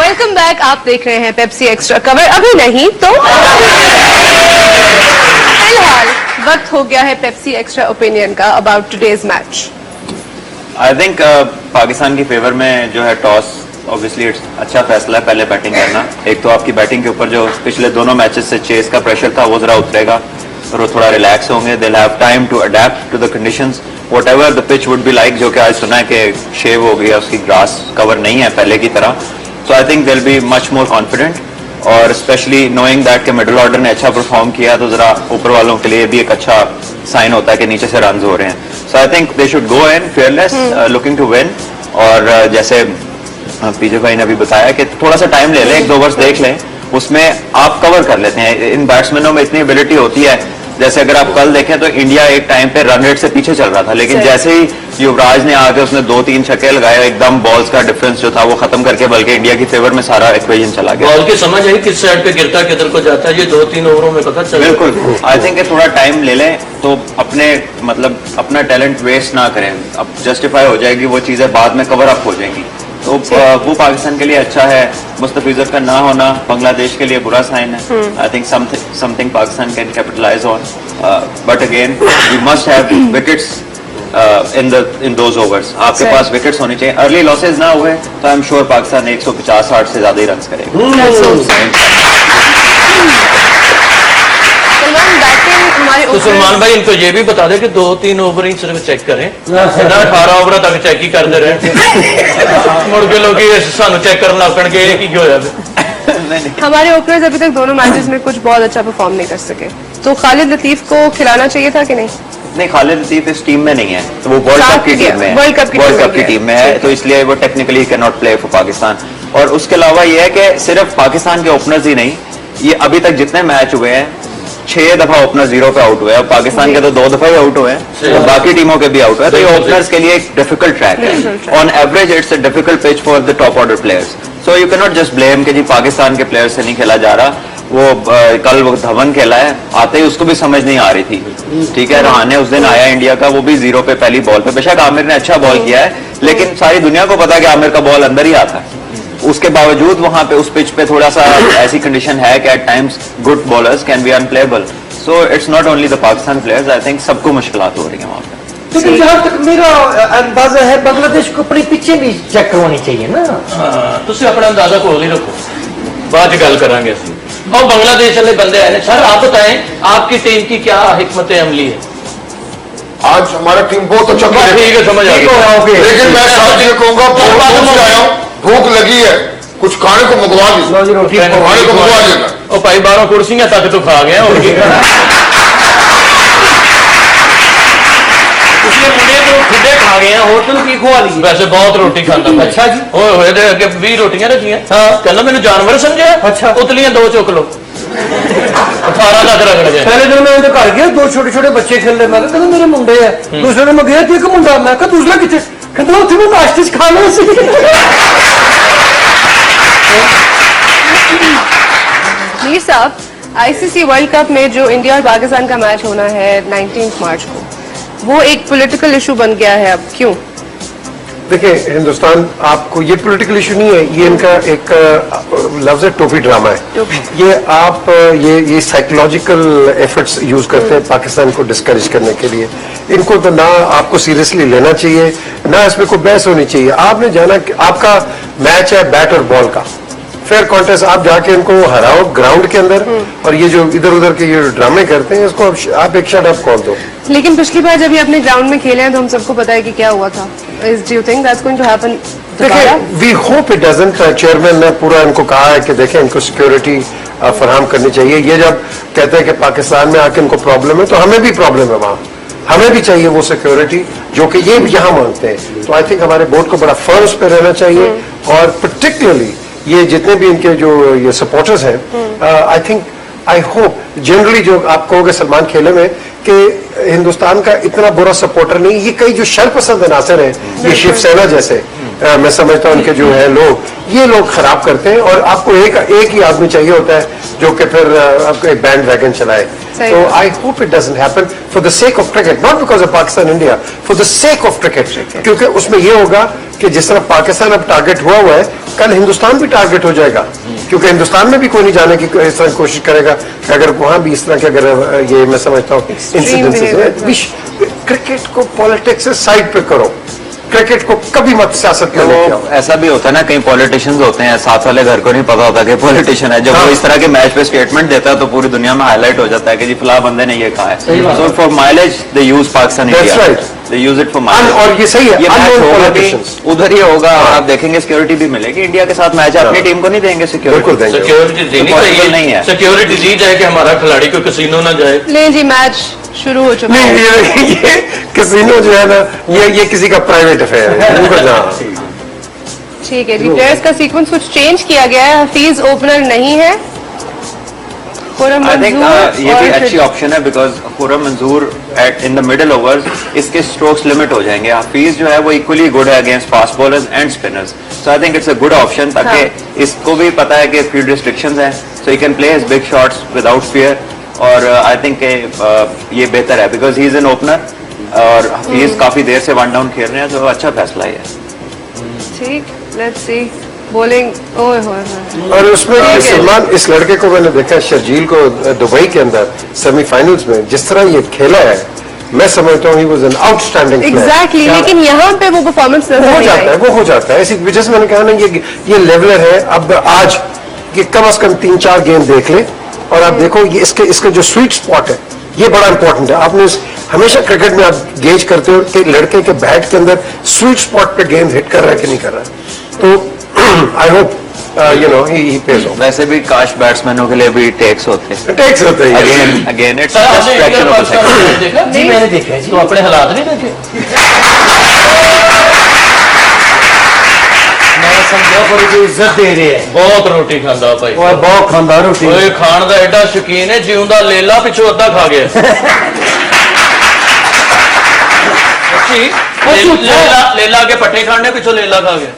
Welcome back. आप देख रहे हैं पेप्सी एक्स्ट्रा कवर। अभी नहीं तो फिलहाल वक्त हो गया है पेप्सी एक्स्ट्रा ओपिनियन का about today's match. I think Pakistan की फेवर में जो है टॉस ऑब्वियसली अच्छा फैसला है, पहले बैटिंग करना। एक तो आपकी बैटिंग के ऊपर जो पिछले दोनों मैचेस से चेस का प्रेशर था वो जरा उतरेगा और वो थोड़ा रिलैक्स होंगे। They have time to adapt to the conditions whatever the pitch would be like, जो कि आज सुना है कि शेव हो गया, उसकी ग्रास कवर नहीं है पहले की तरह। So I think they will be much more confident और स्पेशली नोइंग दैट कि मिडिल ऑर्डर ने अच्छा परफॉर्म किया तो जरा ऊपर वालों के लिए भी एक अच्छा साइन होता है कि नीचे से रन हो रहे हैं। So I think they should go in fearless looking to win. और जैसे पीजे भाई ने अभी बताया कि थोड़ा सा टाइम ले लें, 1-2 ओवर्स देख लें, उसमें आप कवर कर लेते हैं। इन बैट्समैनों में इतनी एबिलिटी होती है, जैसे अगर आप कल देखें तो इंडिया एक टाइम पे रन रेट से पीछे चल रहा था, लेकिन जैसे ही युवराज ने आके उसने 2-3 छक्के लगाए, एकदम बॉल्स का डिफरेंस जो था वो खत्म करके बल्कि इंडिया की फेवर में सारा इक्वेशन चला गया। बॉल की समझ आई किस साइड पे गिरता किधर को जाता है, ये 2-3 ओवरों में पता चल। बिल्कुल, आई थिंक थोड़ा टाइम ले लें तो अपने मतलब अपना टैलेंट वेस्ट ना करें। अब जस्टिफाई हो जाएगी वो चीजें, बाद में कवर अप हो जाएंगी, तो वो पाकिस्तान के लिए अच्छा है। मुस्तफिजर का ना होना बांग्लादेश के लिए बुरा साइन है। I think something Pakistan can capitalise on, but again we must have wickets in those overs. आपके पास विकेट्स होनी चाहिए, अर्ली लॉसेज ना हुए तो आई एम श्योर पाकिस्तान 150-60 से ज्यादा ही रन करेगा। तो सलमान भाई इनको ये भी बता दे कि 2-3 ओवर ही सिर्फ चेक करें, 18 ओवर तक चेक ही करते रहे। मुड़ के लोग सानू चेक करना के की क्यों होया। हमारे ओपनर्स अभी तक दोनों मैचेस में कुछ बहुत अच्छा परफॉर्म नहीं कर सके, तो खालिद लतीफ को खिलाना चाहिए था कि नहीं? नहीं, खालिद लतीफ इस टीम में नहीं है, तो वो वर्ल्ड कप की टीम में है, वर्ल्ड कप की टीम में है, तो इसलिए वो technically can not play for Pakistan. और उसके अलावा ये है कि सिर्फ पाकिस्तान के ओपनर्स ही नहीं, ये अभी तक जितने मैच हुए हैं 6 दफा ओपनर 0 पे आउट हुए हैं। पाकिस्तान के तो 2 दफा ही आउट हुए हैं, तो बाकी टीमों के भी आउट हुए, तो ये ओपनर्स के लिए एक डिफिकल्ट ट्रैक है। On average it's a difficult pitch for the top order players, so you can not just blame कि जी पाकिस्तान के प्लेयर्स से नहीं खेला जा रहा। वो कल वो धवन खेला है, आते ही उसको भी समझ नहीं आ रही थी, ठीक है। रहाने उस दिन आया इंडिया का, वो भी 0 पे पहली बॉल पे, बेशक आमिर ने अच्छा बॉल किया है, लेकिन सारी दुनिया को पता है कि आमिर का बॉल अंदर ही आता है। उसके बावजूद वहां पे उस पिच पे थोड़ा सा ऐसी कंडीशन है कि at times good bowlers can be unplayable. So it's not only the Pakistan players, I think सबको मुश्किलात हो रही है वहां पे। लेकिन जहां तक मेरा अंदाजा है बांग्लादेश को अपने पीछे भी चेक करवानी चाहिए ना। तुम अपना अंदाजा खोल ही रखो, बाद गल करांगे। और बांग्लादेश वाले बंदे आए सर, आप बताएं आपकी टीम की क्या हिकमत अमली है? आज हमारा टीम बहुत अच्छा खेला, ठीक है, समझ आ गया, लेकिन मैं साथ ये कहूंगा भूख लगी है, कुछ खाने को मंगवा दी, खाने को मंगवा देना। और भाई 12 कुर्सियां तक तो खा गया, और खुदे खा गए, होटल की खुआ ली। वैसे बहुत रोटी खाता। अच्छा जी, होए 20 रोटियां रखियां। कहना मैंने जानवर समझा, अच्छा उतलियां 2 चुक लो, 18 तक रगड़ गए। पहले दिन मैं घर गया, 2 छोटे-छोटे बच्चे खेल रहे, मैं कहता मेरे मुंडे है। दूसरे दिन मैं गया, एक मुंडा, मैं कहा दूसरा कितने, कहता उत्थे मैं नाश्ते च खा लो। मीर साहब, आईसीसी वर्ल्ड कप में जो इंडिया और पाकिस्तान का मैच होना है 19 मार्च को, वो एक पॉलिटिकल इशू बन गया है अब, क्यों? देखिए, हिंदुस्तान आपको ये पॉलिटिकल इशू नहीं है, ये इनका एक लफ्ज है टोपी ड्रामा है। ये आप ये साइकोलॉजिकल एफर्ट्स यूज करते हैं पाकिस्तान को डिस्करेज करने के लिए। इनको तो ना आपको सीरियसली लेना चाहिए, ना इसमें कोई बहस होनी चाहिए। आपने जाना कि आपका मैच है बैट और बॉल का, फेयर कॉन्टेस्ट, आप जाके इनको हराओ ग्राउंड के अंदर, और ये जो इधर उधर के ये ड्रामे करते हैं इसको आप एक शट अप कॉल दो। लेकिन पिछली बार जब ये अपने ग्राउंड में खेले हैं तो हम सबको पता है कि क्या हुआ था। Do you think that's going to happen? We hope it doesn't. Chairman ने पूरा इनको कहा है कि देखें इनको सिक्योरिटी फराहम करनी चाहिए। ये जब कहते हैं कि पाकिस्तान में आके इनको प्रॉब्लम है, तो हमें भी प्रॉब्लम है वहाँ, हमें भी चाहिए वो सिक्योरिटी जो कि ये यहाँ मांगते हैं। तो आई थिंक हमारे बोर्ड को बड़ा फर्म उस पर रहना चाहिए, और पर्टिकुलरली ये जितने भी इनके जो ये सपोर्टर्स हैं, I think I hope generally जो आप कहोगे सलमान खेले में कि हिंदुस्तान का इतना बुरा सपोर्टर नहीं, ये कई जो शरपसंद अनासर हैं, ये शिवसेना जैसे, मैं समझता हूँ उनके जो है लोग ये लोग खराब करते हैं और आपको एक ही आदमी चाहिए होता है जो कि फिर आपको एक बैंड वैगन चलाए. So I hope it doesn't happen for the sake of cricket, not because of Pakistan India, for the sake of cricket. क्योंकि उसमें ये होगा कि जिस तरह पाकिस्तान अब टारगेट हुआ है, कल हिंदुस्तान भी टारगेट हो जाएगा. क्योंकि हिंदुस्तान में भी कोई नहीं जाने की इस तरह कोशिश करेगा कि अगर वहां भी इस तरह के अगर ये मैं समझता हूँ इंसिडेंसेस. क्रिकेट को पॉलिटिक्स से साइड पे करो, क्रिकेट को कभी मत सियासत में लेके आओ. ऐसा भी होता है ना, कई पॉलिटिशियंस होते हैं साथ वाले घर को नहीं पता होता कि पॉलिटिशियन है. जब वो इस तरह के मैच पे स्टेटमेंट देता है तो पूरी दुनिया में हाईलाइट हो जाता है कि जी फला बंदे ने ये कहा है. So for mileage they use Pakistan India, they use it for mileage. और ये सही है, ये मैच होगा भी उधर ही होगा. आप देखेंगे सिक्योरिटी भी मिलेगी. इंडिया के साथ मैच अपनी टीम को नहीं देंगे सिक्योरिटी. सिक्योरिटी देनी चाहिए, नहीं है सिक्योरिटी दी जाए कि हमारा खिलाड़ी को कसीनो ना जाए. ले जी मैच शुरू हो चुका है. नहीं ये कैसीनो जो है ना ये किसी का प्राइवेट अफेयर है. ठीक है जी. प्लेयर्स का सीक्वेंस कुछ चेंज किया गया है. हफीज ओपनर नहीं है. आई थिंक ये भी अच्छी ऑप्शन है because Khurram Manzoor in the middle overs इसके स्ट्रोक्स लिमिट हो जाएंगे. हफीज जो है वो इक्वली गुड है against fast bowlers and spinners. So I think it's a good option ताकि इसको भी पता है कि फील्ड रिस्ट्रिक्शंस हैं. So he can play his big shots without fear. और आई थिंक ये बेहतर है because he is an opener और हफीज काफी देर से वन डाउन खेल रहे हैं. तो अच्छा फैसला है. ठीक, लेट्स सी बॉलिंग. और उसमें सलमान इस लड़के को मैंने देखा शर्जील को दुबई के अंदर सेमीफाइनल्स में जिस तरह ये खेला है मैं समझता हूँ he was an outstanding player. Exactly. लेकिन यहाँ पे वो परफॉर्मेंस नजर नहीं आई. वो हो जाता है ऐसी वजह से मैंने कहा ना ये लेवलर है. अब आज ये कम से कम 3-4 गेम देख ले और आप देखो ये इसके जो स्वीट स्पॉट है ये बड़ा इंपॉर्टेंट है. आपने हमेशा क्रिकेट में आप गेज करते हो कि लड़के के बैट के अंदर स्वीट स्पॉट पे गेंद हिट कर रहा है कि नहीं कर रहा है. तो I hope you know he page of. वैसे भी काश बैट्समैनों के लिए भी टेक्स होते हैं. Again it's just fraction of a second. जी मैंने देखा जी. तो अपने हालात नहीं देखे. मैं समझा पर इज्जत दे रहे हैं. बहुत रोटी खांदा भाई. और बहुत खांदा रोटी. ओए खान दा एडा शौकीन है जिਉਂਦਾ लेला पिछो अद्धा खा गया. लेला के पट्टे खाने पिछो लेला खा गया.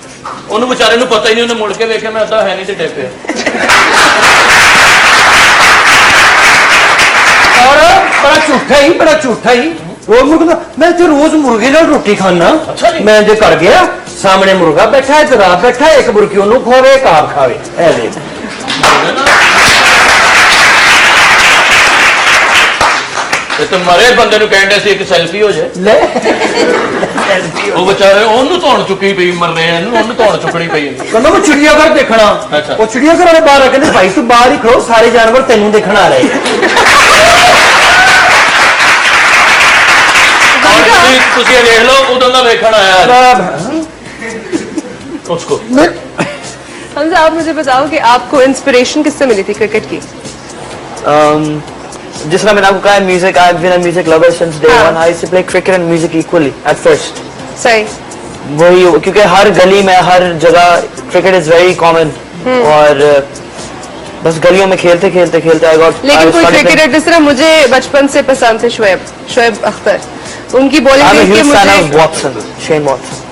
ਉਹਨੂੰ ਵਿਚਾਰੇ ਨੂੰ ਪਤਾ ਹੀ ਨਹੀਂ. ਉਹਨੇ ਮੁੜ ਕੇ ਵੇਖਿਆ ਮੈਂ ਅੱਧਾ ਹੈ ਨਹੀਂ ਤੇ ਡਿੱਗ ਪਿਆ. और बड़ा झूठा ही रोज मुर्गा. मैं तो रोज मुर्गे नाल रोटी खाना. अच्छा जी. मैं जे कर गया सामने मुर्गा बैठा है तो रात बैठा है. एक बुरकी ओनू खावे एक आप खावे. ऐ देख ਤੇ ਮਰੇ ਬੰਦੇ ਨੂੰ ਕਹਿੰਦੇ ਸੀ ਇੱਕ ਸੈਲਫੀ ਹੋ ਜਾਏ. ले ਉਹ ਵਿਚਾਰੇ ਉਹਨੂੰ ਧੌਣ ਚੁੱਕੀ ਪਈ ਮਰ ਰਹੇ ਇਹਨੂੰ. ਉਹਨੂੰ ਧੌਣ ਚੁੱਕਣੀ ਪਈ. कहना मैं चिड़ियाघर देखना. अच्छा. वो चिड़ियाघर वाले बाहर कहते भाई तू बाहर ही खड़ो सारे जानवर तेनू देखना आ रहे. ਤੁਸੀਂ ਇਹ ਦੇਖ ਲਓ ਉਦੋਂ ਦਾ ਵੇਖਣ ਆਇਆ उसको. हमजा आप मुझे बताओ कि आपको इंस्पिरेशन किससे मिली थी क्रिकेट की? जिस तरह मैंने आपको कहा music, I have been a music lover since day one. I used to play cricket and music equally at first. सही. वही क्योंकि हर गली में हर जगह क्रिकेट इज वेरी कॉमन. और बस गलियों में खेलते आई गॉट. लेकिन कोई क्रिकेटर जिस तरह मुझे बचपन से पसंद थे शोएब अख्तर. उनकी बॉलिंग देख के मुझे वॉटसन, शेन वॉटसन.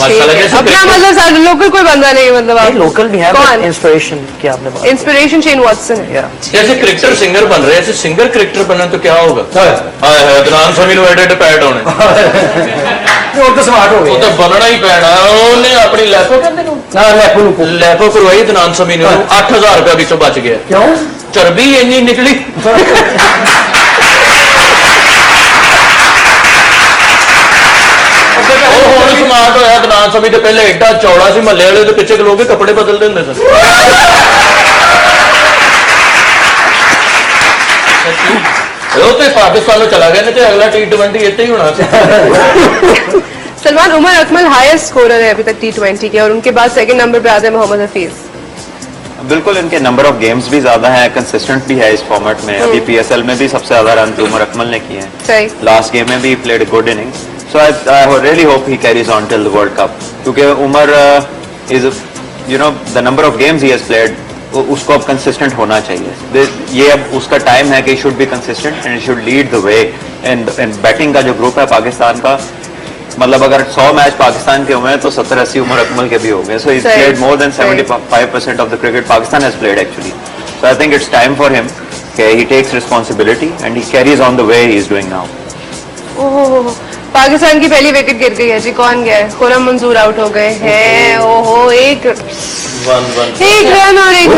अपना मतलब लोकल कोई बंदा नहीं. मतलब लोकल भी है. इंस्पिरेशन की आपने बात. इंस्पिरेशन शेन वॉटसन है. जैसे क्रिकेटर सिंगर बन रहे हैं ऐसे सिंगर क्रिकेटर बनना तो क्या होगा. अदनान समी ਨੂੰ ਐਡੇ ਪੈਡ ਹੋਣੇ. और तो स्मार्ट हो ਉਹ गए. ਤਾਂ ਬਣਨਾ ਹੀ ਪੈਣਾ. ਉਹਨੇ ਆਪਣੀ ਲੈਪੋ ਕਹਿੰਦੇ ਨੂੰ ਲੈਪੋ ਕਰਵਾਈ ਅਦਨਾਨ ਸਮੀ ਨੂੰ. 8000 ਰੁਪਏ ਵਿੱਚੋਂ ਬਚ ਗਿਆ. क्यों? ਚਰਬੀ ਇੰਨੀ ਨਿਕਲੀ. ਉਹ ਹੁਣ ਸਮਾਰਟ ਹੋਇਆ. ਅਦਨਾਨ ਸਮੀ ਤੇ ਪਹਿਲੇ ਐਡਾ ਚੌੜਾ ਸੀ ਮਹੱਲੇ ਵਾਲੇ ਦੇ ਪਿੱਛੇ ਖਲੋ ਕੇ ਕੱਪੜੇ ਬਦਲਦੇ ਹੁੰਦੇ ਸਨ. ਉਹ ਤੇ ਪਾਕਿस्तान ਨੂੰ चला गया नहीं तो अगला T20 ਇੱਥੇ ही होना था. सलमान उमर अकमल हाईएस्ट स्कोरर है अभी तक T20 के और उनके बाद सेकंड नंबर पे आते हैं मोहम्मद हफीज. बिल्कुल इनके नंबर ऑफ गेम्स भी ज्यादा है, कंसिस्टेंट भी है इस फॉर्मेट में. अभी PSL में भी सबसे ज्यादा रन उमर अकमल ने किए हैं. सही. लास्ट गेम में भी played good innings. So I really hope he carries on till the world cup क्योंकि Umar is you know the number of games he has played उसको अब कंसिस्टेंट होना चाहिए. ये अब उसका टाइम है कि should be consistent and should lead the way. And batting का जो ग्रुप है पाकिस्तान का मतलब अगर 100 मैच पाकिस्तान के हुए हैं तो 70-80 उमर अकमल के भी हो गए. So he's सही, played more than सही. 75% of the cricket Pakistan has played actually. So I think it's time for him. Okay, he takes responsibility and he carries on the way he is doing now. ओहो, पाकिस्तान की पहली wicket गिर गई है जी. कौन गया है? खुरम मंजूर आउट हो गए हैं. ओहो, एक रन और एक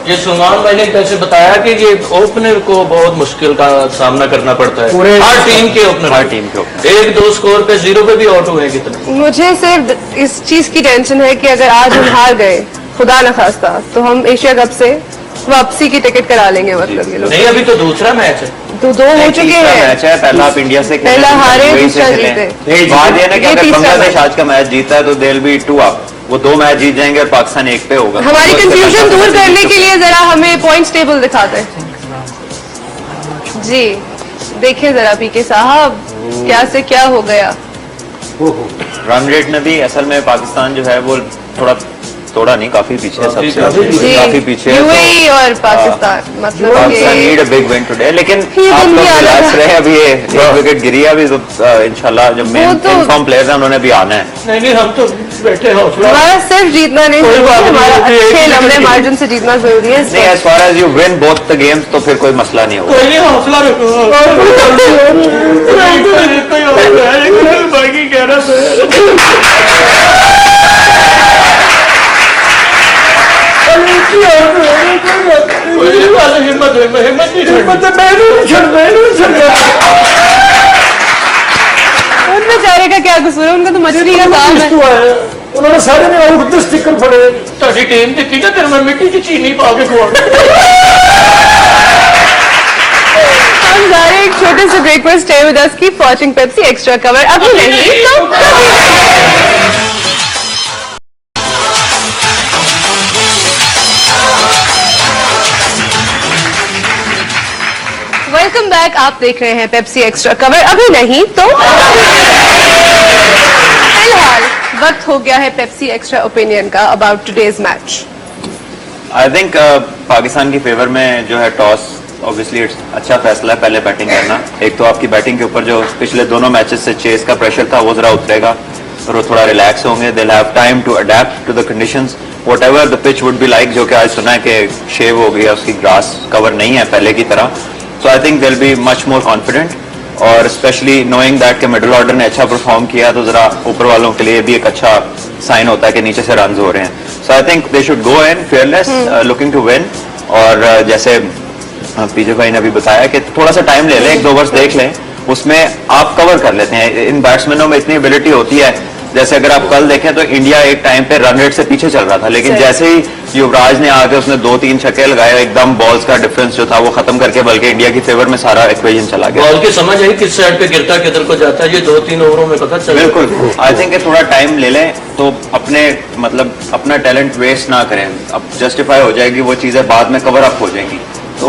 ये सलमान भाई ने कैसे बताया कि ये ओपनर को बहुत मुश्किल का सामना करना पड़ता है. हर टीम के ओपनर, हर टीम के ओपनर. 1-2 स्कोर पे 0 पे भी आउट हुए हैं कितने. मुझे सिर्फ इस चीज की टेंशन है कि अगर आज हम हार गए, खुदा न खास्ता, तो हम एशिया कप से वापसी की टिकट करा लेंगे. मतलब ये लोग नहीं, अभी तो दूसरा मैच है. तो दो हो चुके तीसरा हैं. मैच है. पहला आप इंडिया से खेले, पहला हारे, वहीं से दूसरा खेले. जीते. बात ये ना कि ये अगर तीसरा बांग्लादेश मैच. आज का मैच जीता है तो दे विल बी 2 अप. वो 2 मैच जीत जाएंगे और पाकिस्तान 1 पे होगा. हमारी तो उससे कंफ्यूजन पहला दूर मैच करने जीत के लिए जरा हमें पॉइंट्स टेबल दिखाते हैं जी. देखिए जरा पीके साहब, क्या से क्या हो गया. रन रेट में भी असल में पाकिस्तान जो है वो थोड़ा नहीं, काफी पीछे है सबसे. जी, काफी पीछे है. यूएई और पाकिस्तान, मतलब पाकिस्तान ये need a big win today. लेकिन ये आप दिन लोग भी आना रिलैक्स था. रहे. अभी ये एक विकेट गिरी है. अभी तो इंशाल्लाह जो मेन वो तो- इनफॉर्म प्लेयर्स हैं उन्होंने भी आना है. नहीं, हम तो बैठे हौसला. हमारा सिर्फ जीतना नहीं, कोई बात नहीं, हमारा एक अच्छे विकेट लंबे की- मार्जिन से जीतना जरूरी है. नहीं, as far as you win both the games तो फिर कोई मसला नहीं होगा. कोई नहीं, हौसला रखो. बाकी कह रहा था हिम्मत उन बेचारे का क्या कसूर है? उनका तो मछली का काम है. उन्होंने सारे ने आउट के स्टिकर फड़े. ਤੁਹਾਡੀ ਟੀਮ ਦਿੱਤੀ ਨਾ ਤੇਰੇ ਮੈਂ ਮਿੱਟੀ 'ਚ ਚੀਨੀ ਪਾ ਕੇ ਖਵਾ. हम जा रहे हैं एक छोटे से ब्रेक पर. Stay with us, keep watching Pepsi extra cover. अभी नहीं तो कभी. Welcome back. आप देख रहे हैं पेप्सी एक्स्ट्रा कवर. अभी नहीं तो फिलहाल वक्त हो गया है पेप्सी एक्स्ट्रा ओपिनियन का about today's match. I think Pakistan की फेवर में जो है टॉस ऑब्वियसली अच्छा फैसला है पहले बैटिंग करना. एक तो आपकी बैटिंग के ऊपर जो पिछले दोनों मैचेस से चेस का प्रेशर था वो जरा उतरेगा और वो थोड़ा रिलैक्स होंगे. They have time to adapt to the conditions whatever the pitch would be like. जो कि आज सुना है कि शेव हो गया, उसकी ग्रास कवर नहीं है पहले की तरह. So I think they will be much more confident और स्पेशली नोइंग दैट के मिडिल ऑर्डर ने अच्छा परफॉर्म किया तो जरा ऊपर वालों के लिए भी एक अच्छा साइन होता है कि नीचे से रन हो रहे हैं. So I think they should go in fearless, looking to win. और जैसे पीजे भाई ने अभी बताया कि थोड़ा सा टाइम ले लें, 1-2 ओवर्स देख लें, उसमें आप कवर कर लेते हैं. इन बैट्समैनों में इतनी एबिलिटी होती है. जैसे अगर आप कल देखें तो इंडिया एक टाइम पे रन रेट से पीछे चल रहा था, लेकिन सही. जैसे ही युवराज ने आके उसने 2-3 छक्के लगाए, एकदम बॉल्स का डिफरेंस जो था वो खत्म करके बल्कि इंडिया की फेवर में सारा इक्वेशन चला गया. बॉल की समझ आई किस साइड पे गिरता किधर को जाता है. ये 2-3 ओवरों में पता चल. बिल्कुल. आई थिंक थोड़ा टाइम ले लें तो अपने मतलब अपना टैलेंट वेस्ट ना करें. अब जस्टिफाई हो जाएगी वो चीजें, बाद में कवर अप हो जाएंगी. तो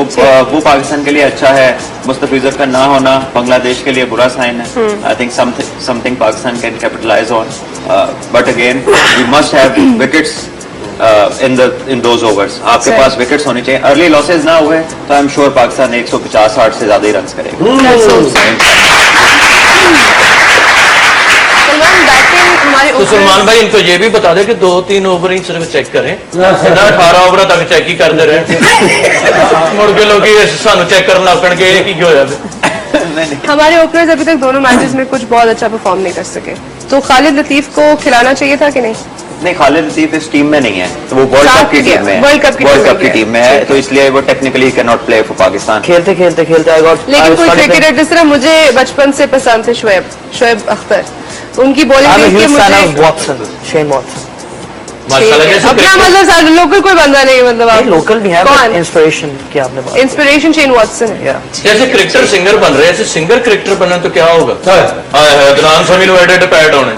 वो पाकिस्तान के लिए अच्छा है. मुस्तफिजर का ना होना बांग्लादेश के लिए बुरा साइन है. I think something Pakistan can capitalise on. But again we must have wickets in those overs. आपके पास विकेट्स होने चाहिए. अर्ली लॉसेज ना हुए तो आई एम श्योर पाकिस्तान 150-60 से ज्यादा ही रन करेगा. सलमान, बैटिंग हमारे तो सलमान भाई इनको ये भी बता दे कि 2-3 ओवर ही सिर्फ चेक करें, ना 18 ओवर तक चेक ही करते रहे. मुड़ के लोग सानू चेक करने लग पड़े कि होया. हमारे ओपनर्स अभी तक दोनों मैचेस में कुछ बहुत अच्छा परफॉर्म नहीं कर सके. तो खालिद लतीफ को खिलाना चाहिए था कि नहीं? नहीं, खालिद लतीफ इस टीम में नहीं है. तो वो वर्ल्ड कप की टीम में है. वर्ल्ड कप की टीम में है, तो इसलिए वो technically can not play for Pakistan. खेलते खेलते खेलते आएगा. और लेकिन कोई started क्रिकेटर जिस तरह मुझे बचपन से पसंद थे, शोएब अख्तर, उनकी बॉलिंग I'm a देख के huge fan of मुझे Watson, Shane Watson. माशाल्लाह. जैसे अपना मतलब सारे लोकल कोई बंदा नहीं, मतलब आप लोकल भी है, कौन? इंस्पिरेशन की आपने बात. इंस्पिरेशन शेन वॉटसन है. Yeah. जैसे क्रिकेटर सिंगर बन रहे हैं, ऐसे सिंगर क्रिकेटर बनना तो क्या होगा. हाय हाय अदनान समी ਨੂੰ ਐਡੇ ਪੈਡ ਹੋਣੇ.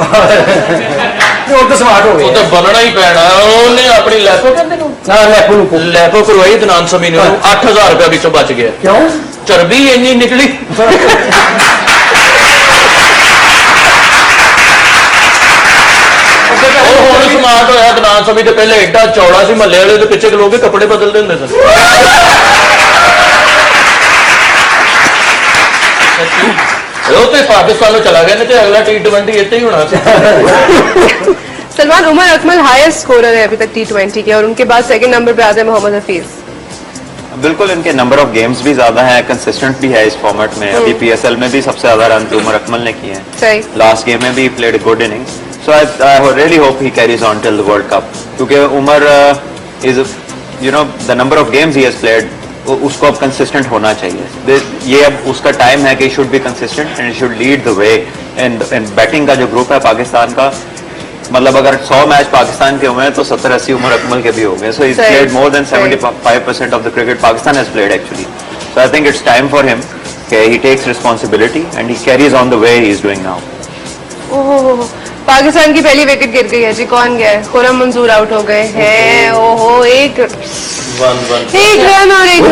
ਉਹ ਤਾਂ ਸਮਾਰਟ ਹੋ ਉਹ ਗਏ. ਤਾਂ ਬਣਨਾ ਹੀ ਪੈਣਾ. ਉਹਨੇ ਆਪਣੀ ਲੈਪੋ ਕਹਿੰਦੇ ਨੂੰ ਹਾਂ ਲੈਪੋ ਨੂੰ ਲੈਪੋ ਕਰਵਾਈ ਅਦਨਾਨ ਸਮੀ ਨੂੰ 8000 ਰੁਪਏ ਵਿੱਚੋਂ ਬਚ ਗਿਆ. ਕਿਉਂ? ਚਰਬੀ ਇੰਨੀ ਨਿਕਲੀ. ਉਹ ਹੁਣ ਸਮਾਰਟ ਹੋਇਆ. ਅਦਨਾਨ ਸਮੀ ਤੇ ਪਹਿਲੇ ਐਡਾ ਚੌੜਾ ਸੀ, ਮਹੱਲੇ ਵਾਲੇ ਦੇ ਪਿੱਛੇ ਲੋਕ ਕੱਪੜੇ ਬਦਲਦੇ ਹੁੰਦੇ ਸਨ. वो तो पाकिस्तान में चला गया नहीं तो अगला T20 इतना ही होना चाहिए। सलमान, उमर अकमल हाईएस्ट स्कोरर है अभी तक T20 के, और उनके बाद सेकंड नंबर पे आते हैं मोहम्मद हफीज। बिल्कुल, इनके नंबर ऑफ गेम्स भी ज्यादा हैं, कंसिस्टेंट भी है इस फॉर्मेट में। अभी PSL में भी सबसे ज्यादा रन उमर अकमल ने किए हैं। सही। लास्ट गेम में भी played a good inning, so I really hope he carries on till the world cup, क्योंकि Umar is you know the number of games he has played, उसको अब कंसिस्टेंट होना चाहिए। ये अब उसका टाइम है कि should be consistent and should lead the way. And batting का जो ग्रुप है पाकिस्तान का, मतलब अगर 100 मैच पाकिस्तान के हुए हैं तो 70-80 उमर अकमल के भी हो गए। So he played more than 75% of the cricket Pakistan has played actually. So I think it's time for him कि he takes responsibility and he carries on the way he is doing now. ओहो, पाकिस्तान की पहली wicket गिर गई है जी, कौन गया है? खुरम मंजूर आउट हो गए हैं। ओहो, एक रन और एक।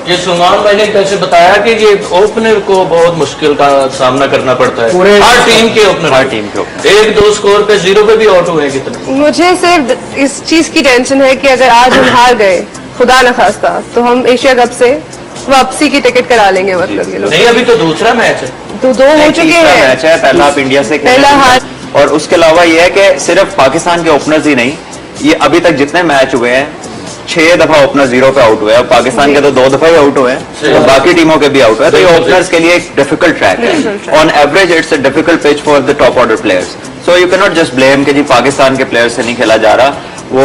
ये सुमान भाई ने कैसे बताया कि ये ओपनर को बहुत मुश्किल का सामना करना पड़ता है, हर टीम के ओपनर। एक दो स्कोर पे 0 पे भी आउट हुए हैं कितने। मुझे सिर्फ इस चीज की टेंशन है कि अगर आज हम हार गए, खुदा न खास्ता, तो हम एशिया कप से वापसी की टिकट करा लेंगे, मतलब ये लोग। नहीं, अभी तो दूसरा मैच है, तो 2 हो चुके हैं। मैच है, पहला आप इंडिया से पहला हार। और उसके अलावा ये है कि सिर्फ पाकिस्तान के ओपनर्स ही नहीं, ये अभी तक जितने मैच हुए हैं 6 दफा ओपनर 0 पे आउट हुए हैं। पाकिस्तान के तो 2 दफा ही आउट हुए हैं, तो बाकी टीमों के भी आउट हुए। तो ये ओपनर्स के लिए एक डिफिकल्ट ट्रैक है। On average it's a difficult pitch for the top order players. So you can not just blame कि जी पाकिस्तान के प्लेयर्स से नहीं खेला जा रहा। वो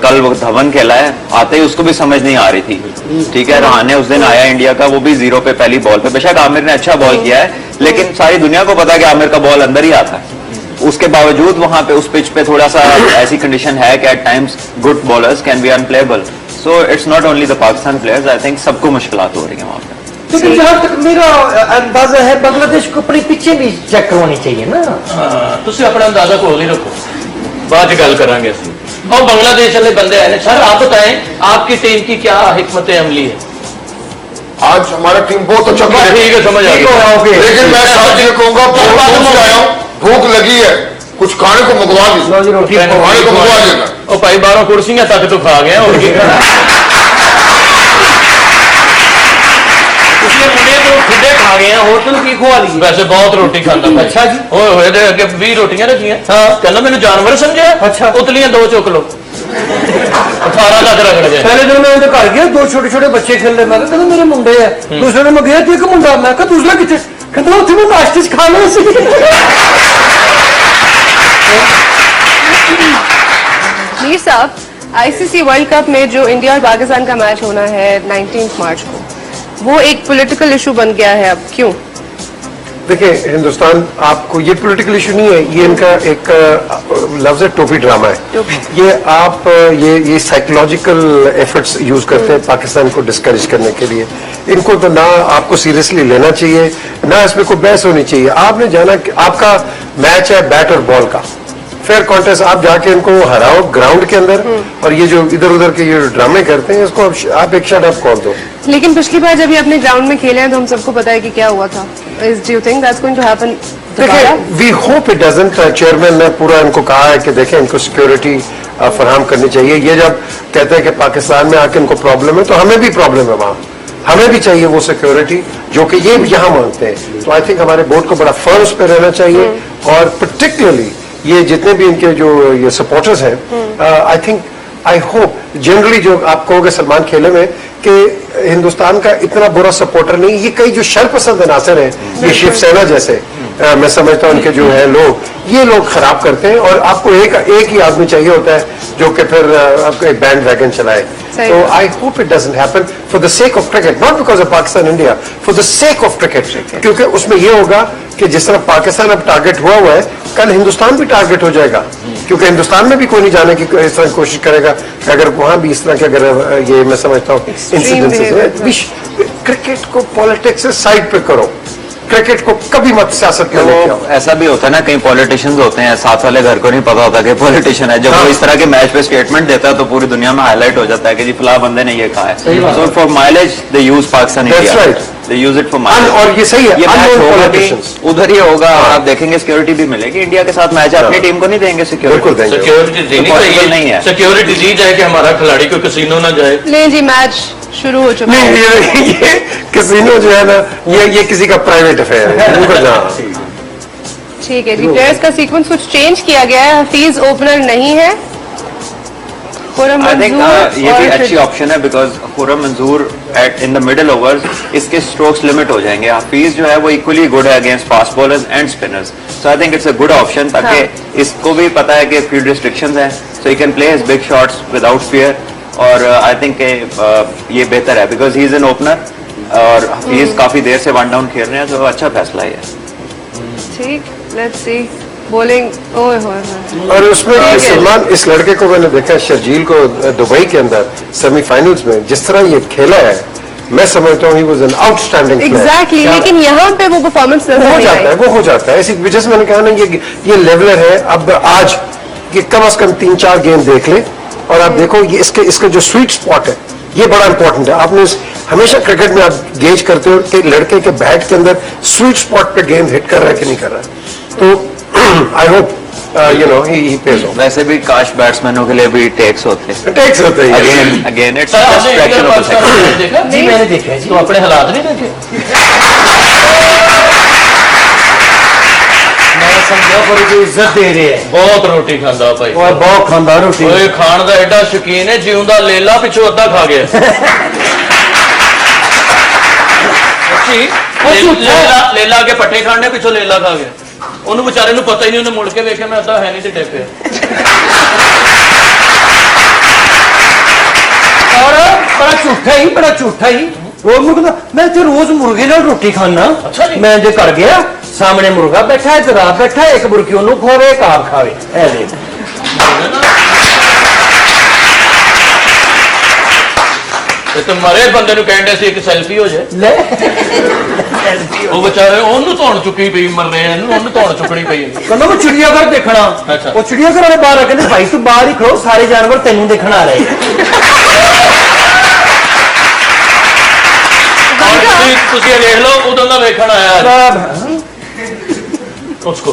कल वो धवन खेला है, आते ही उसको भी समझ नहीं आ रही थी। ठीक है, रहाने उस दिन आया इंडिया का, वो भी 0 पे पहली बॉल पे। बेशक आमिर ने अच्छा बॉल किया है, लेकिन सारी दुनिया को पता है कि आमिर का बॉल अंदर ही आता है। उसके बावजूद वहां पे उस पिच पे थोड़ा सा ऐसी कंडीशन है कि at times good bowlers can be unplayable. So it's not only the Pakistan players, I think सबको मुश्किलात हो रही है वहां पे। लेकिन जहाँ तक मेरा अंदाजा है, बांग्लादेश को अपनी पिछे भी चेक करवानी चाहिए ना। तुम अपना अंदाजा खोल ही रखो, बाद गल करांगे असीं। और बांग्लादेश वाले बंदे आए सर, आप बताएं आपकी टीम की क्या हिकमत अमली है? आज हमारा टीम बहुत अच्छा ठीक है, समझ आ गया। लेकिन मैं साथ ये कहूंगा, भूख लगी है, कुछ खाने को मंगवा दी, खाने को मंगवा देना। और भाई 12 कुर्सियां तक तो खा गए और मुंडे तो खुदे खा गए हैं, होटल की खुआ ली। वैसे बहुत रोटी खाता। अच्छा जी, होए अगे 20 रोटियां रखियां। कहना मैंने जानवर समझा। अच्छा, उतलियां 2 चुक लो, 18 तक रख गए। पहले दिन मैं घर गया, 2 छोटे-छोटे बच्चे खेल रहे, मैं कहता मेरे मुंडे है। दूसरे दिन मैं गया तो एक मुंडा, मैं कहा दूसरा किथे? कहता उत्थे मैं नाश्ते च खाना सी। मीर साहब, ICC वर्ल्ड कप में जो इंडिया और पाकिस्तान का मैच होना है 19 मार्च को, वो एक पॉलिटिकल इशू बन गया है। अब क्यों? देखिए, हिंदुस्तान आपको ये पॉलिटिकल इशू नहीं है, ये इनका एक लफ्ज है टोपी ड्रामा है। ये आप ये साइकोलॉजिकल एफर्ट्स यूज करते हैं पाकिस्तान को डिस्करेज करने के लिए। इनको तो ना आपको सीरियसली लेना चाहिए, ना इसमें कोई बहस होनी चाहिए। आपने जाना कि आपका मैच है बैट और बॉल का, फेयर कॉन्टेस्ट, आप जाके इनको हराओ ग्राउंड के अंदर, और ये जो इधर उधर के ये ड्रामे करते हैं, इसको आप एक शट अप कॉल दो। लेकिन पिछली बार जब ये अपने ग्राउंड में खेले हैं तो हम सबको पता है कि क्या हुआ था। Do you think that's going to happen? देखिए, we hope it doesn't. Chairman ने पूरा इनको कहा है कि देखें, इनको सिक्योरिटी फराहम करनी चाहिए। ये जब कहते हैं कि पाकिस्तान में आके इनको प्रॉब्लम है, तो हमें भी प्रॉब्लम है वहाँ, हमें भी चाहिए वो सिक्योरिटी जो कि ये यहाँ मांगते हैं। तो आई थिंक हमारे बोर्ड को बड़ा फर्म उस पर रहना चाहिए, और पर्टिकुलरली ये जितने भी इनके जो ये सपोर्टर्स हैं, आई होप जनरली जो आप कहोगे सलमान खेले में कि हिंदुस्तान का इतना बुरा सपोर्टर नहीं, ये कई जो शरपसंद अनासर हैं, ये शिवसेना जैसे मैं समझता हूं उनके जो है लोग, ये लोग खराब करते हैं। और आपको एक ही आदमी चाहिए होता है जो कि फिर आपको एक बैंड वैगन चलाए। तो I hope it doesn't happen for the sake of cricket, not because of Pakistan India, for the sake of cricket. क्योंकि उसमें यह होगा कि जिस तरह पाकिस्तान अब टारगेट हुआ है, कल हिंदुस्तान भी टारगेट हो जाएगा, क्योंकि हिंदुस्तान में भी कोई नहीं जाने की इस तरह कोशिश करेगा कि अगर वहां भी इस तरह के अगर ये मैं समझता हूँ इंसिडेंसेस। क्रिकेट को पॉलिटिक्स से साइड पे करो, क्रिकेट को कभी मत सियासत में लेके आओ। ऐसा भी होता है ना, कई पॉलिटिशियंस होते हैं, साथ वाले घर को नहीं पता होता कि पॉलिटिशियन है। जब वो इस तरह के मैच पे स्टेटमेंट देता है तो पूरी दुनिया में हाईलाइट हो जाता है कि जी फला बंदे ने ये कहा है। So for mileage they use Pakistan India, they use it for mileage. और ये सही है, ये मैच होगा भी उधर ही होगा, और आप देखेंगे सिक्योरिटी भी मिलेगी। इंडिया के साथ मैच अपनी टीम को नहीं देंगे सिक्योरिटी, सिक्योरिटी नहीं है। सिक्योरिटी दी जाए कि हमारा खिलाड़ी कोई कसीनो ना जाए। नहीं जी, मैच शुरू हो चुका नहीं है। ये कैसीनो जो है ना ये किसी का प्राइवेट अफेयर है ऊपर जा ठीक है जी, प्लेयर्स का सीक्वेंस कुछ चेंज किया गया है। हफीज ओपनर नहीं है, खुर्रम आई थिंक मंजूर ये भी और अच्छी ऑप्शन है because Khurram Manzoor at in the middle overs इसके स्ट्रोक्स लिमिट हो जाएंगे। हफीज जो है वो इक्वली गुड है against fast bowlers and spinners, so I think it's a good option ताकि इसको भी पता है कि फील्ड रिस्ट्रिक्शंस हैं, so he can play his big shots without fear. और आई थिंक ये बेहतर है because he is an opener और हफीज काफी देर से वन डाउन खेल रहे हैं, तो अच्छा फैसला है। ठीक, लेट्स सी बॉलिंग। ओए होए होए, और उसमें सलमान इस लड़के को मैंने देखा शर्जील को दुबई के अंदर सेमीफाइनल्स में जिस तरह ये खेला है, मैं समझता हूँ he was an outstanding exactly, लेकिन यहाँ पे वो परफॉर्मेंस नजर हो नहीं जाता है, आई। वो हो जाता है। इसी वजह से मैंने कहा ना ये लेवलर है। अब आज ये कम से कम 3-4 गेंद देख ले और आप देखो ये इसके जो स्वीट स्पॉट है ये बड़ा इंपॉर्टेंट है। आपने हमेशा क्रिकेट में आप गेज करते हो कि लड़के के बैट के अंदर स्वीट स्पॉट पे गेंद हिट कर रहा है कि नहीं कर रहा है। तो I hope you know he page of. वैसे भी काश बैट्समैनों के लिए भी टेक्स होते हैं, टेक्स होते हैं अगेन इट्स सर, आपने fraction Indian of a Pakistan second. Match देखा? जी मैंने देखा है जी। तो अपने हालात नहीं देखे? मैं समझा पर जो इज्जत दे रहे हैं बहुत रोटी खांदा भाई, और बहुत खानदार रोटी ओए खान ਦਾ ਐਡਾ ਸ਼ੌਕੀਨ ਹੈ, ਜਿਉਂਦਾ ਲੇਲਾ ਪਿੱਛੋਂ ਅੱਧਾ ਖਾ ਗਿਆ। ਸੱਚੀ ਲੇਲਾ ਕੇ ਪੱਠੇ ਖਾਣੇ ਪਿੱਛੋਂ ਲੇਲਾ ਖਾ ਗਿਆ। ਉਹਨੂੰ ਵਿਚਾਰੇ ਨੂੰ ਪਤਾ ਹੀ ਨਹੀਂ, ਉਹਨੇ ਮੁੜ ਕੇ ਵੇਖਿਆ ਮੈਂ ਅੱਧਾ ਹੈ ਨਹੀਂ ਤੇ ਡੇਪਿਆ। और बड़ा झूठा ही रोज मुर्गा मैं तो रोज मुर्गे नाल रोटी खाना। अच्छा जी। मैं जो कर गया सामने मुर्गा बैठा है, आप बैठा है, एक बुरकी ओनू खावे एक आप खावे ऐ देख। ਤੇ ਮਰੇ ਬੰਦੇ ਨੂੰ ਕਹਿੰਦੇ ਸੀ ਇੱਕ ਸੈਲਫੀ ਹੋ ਜਾਏ। ले ਉਹ ਵਿਚਾਰੇ ਉਹਨੂੰ ਧੌਣ ਚੁੱਕੀ ਪਈ, ਮਰਨੇ ਇਹਨੂੰ ਉਹਨੂੰ ਧੌਣ ਚੁੱਕਣੀ ਪਈ। कहना वो चिड़ियाघर देखना। अच्छा। वो चिड़ियाघर वाले बाहर कहते भाई तू बाहर ही खड़ो, सारे जानवर तेनू देखना आ रहे। ਤੁਸੀਂ ਵੇਖ ਲਓ ਉਦੋਂ ਦਾ ਵੇਖਣ ਆਇਆ उसको।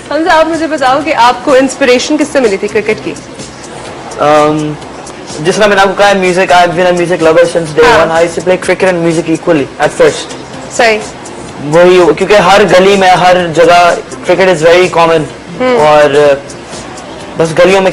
हमजा, आप मुझे बताओ कि आपको इंस्पिरेशन किससे मिली थी क्रिकेट की? जिस तरह मैंने आपको कहा music, I have been a music lover since day one. I used to play cricket and music equally at first. सही, वही क्योंकि हर गली में हर जगह क्रिकेट इज वेरी कॉमन और बस गलियों में